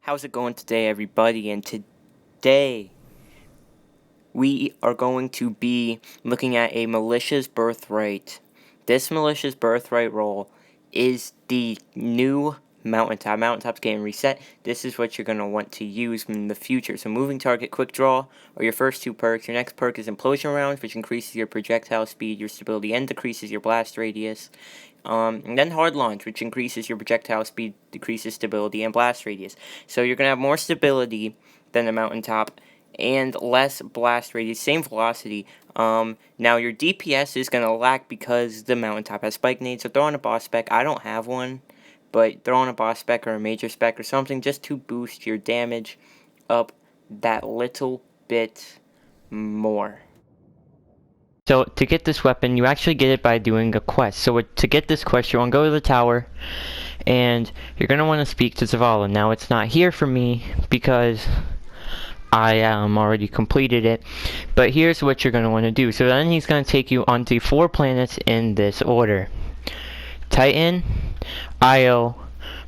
How's it going today, everybody? And today we are going to be looking at a malicious birthright. This malicious birthright role is the new mountaintop. Mountaintop's getting reset. This is what you're going to want to use in the future. So moving target, quick draw, are your first two perks. Your next perk is implosion rounds, which increases your projectile speed, your stability, and decreases your blast radius. And then hard launch, which increases your projectile speed, decreases stability, and blast radius. So you're going to have more stability than the mountaintop and less blast radius, same velocity. Now your DPS is going to lack because the mountaintop has spike nades, so throw on a boss spec. I don't have one, but throw on a boss spec or a major spec or something just to boost your damage up that little bit more. So to get this weapon, you actually get it by doing a quest. So to get this quest, you want to go to the tower, and you're going to want to speak to ZAVALA. Now it's not here for me because I already completed it, but here's what you're going to want to do. So then he's going to take you onto 4 planets in this order: Titan, Io,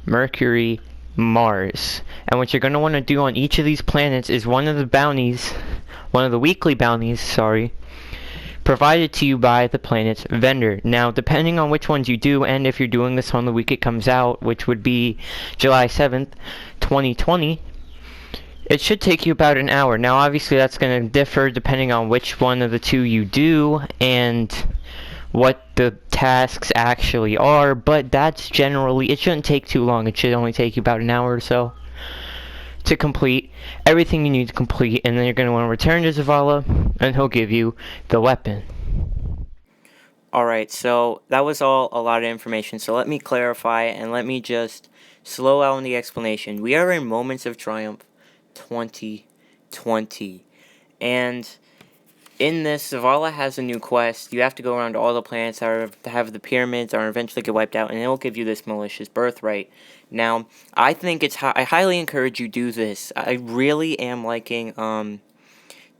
Mercury, Mars. And what you're going to want to do on each of these planets is one of the weekly bounties, provided to you by the planet's vendor. Now, depending on which ones you do, and if you're doing this on the week it comes out, which would be July 7th, 2020, it should take you about an hour. Now, obviously, that's going to differ depending on which one of the two you do and what the tasks actually are, but that's generally, it shouldn't take too long. It should only take you about an hour or so to complete everything you need to complete, and then you're going to want to return to ZAVALA, and he'll give you the weapon. Alright, so that was all a lot of information, so let me clarify, and let me just slow down the explanation. We are in Moments of Triumph 2020, and in this, ZAVALA has a new quest. You have to go around to all the planets that have the pyramids or eventually get wiped out, and it will give you this malicious birthright. Now, I think I highly encourage you do this. I really am liking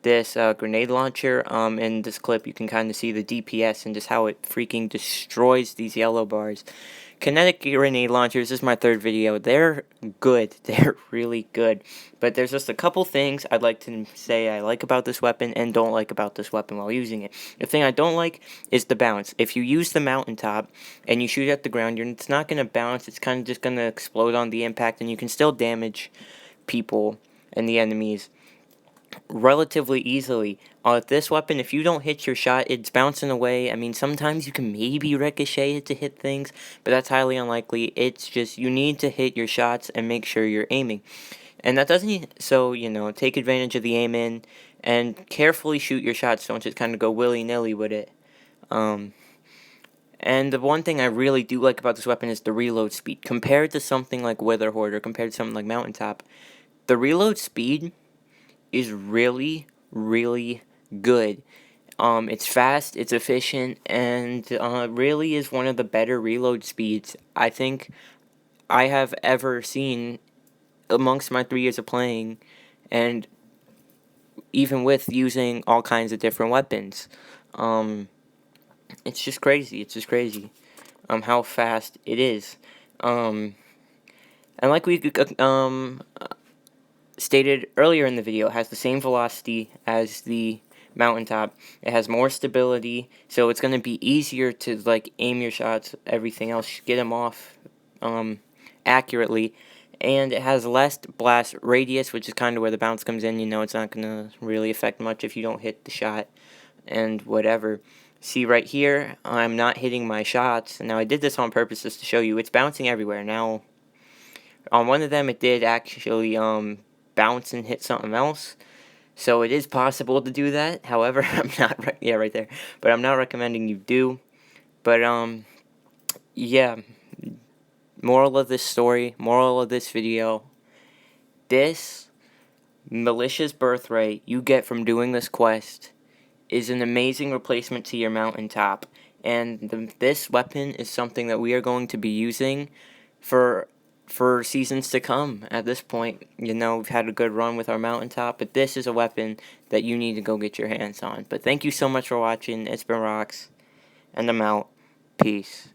this grenade launcher. In this clip, you can kind of see the DPS and just how it freaking destroys these yellow bars. Kinetic grenade launchers, this is my 3rd video. They're good. They're really good. But there's just a couple things I'd like to say I like about this weapon and don't like about this weapon while using it. The thing I don't like is the bounce. If you use the mountaintop and you shoot at the ground, it's not going to bounce. It's kind of just going to explode on the impact, and you can still damage people and the enemies relatively easily. This weapon, if you don't hit your shot, it's bouncing away. I mean, sometimes you can maybe ricochet it to hit things, but that's highly unlikely. It's just, you need to hit your shots and make sure you're aiming. And that doesn't, so, take advantage of the aim in and carefully shoot your shots. Don't just kind of go willy-nilly with it. And the one thing I really do like about this weapon is the reload speed. Compared to something like Witherhoard or compared to something like Mountaintop, the reload speed is really, really good. It's fast, it's efficient, and really is one of the better reload speeds I think I have ever seen amongst my 3 years of playing, and even with using all kinds of different weapons. It's just crazy. It's just crazy how fast it is. And like we stated earlier in the video, it has the same velocity as the mountaintop. It has more stability, so it's going to be easier to aim your shots, everything else, get them off accurately. And it has less blast radius, which is kind of where the bounce comes in. It's not going to really affect much if you don't hit the shot and whatever. See right here, I'm not hitting my shots. Now I did this on purpose just to show you. It's bouncing everywhere. Now, on one of them it did actually bounce and hit something else. So it is possible to do that. However, I'm not right there. But I'm not recommending you do. But yeah. Moral of this story, moral of this video, this malicious birthright you get from doing this quest is an amazing replacement to your mountaintop. And this weapon is something that we are going to be using for seasons to come. At this point, we've had a good run with our mountaintop, but this is a weapon that you need to go get your hands on. But thank you so much for watching. It's been Rox, and I'm out. Peace.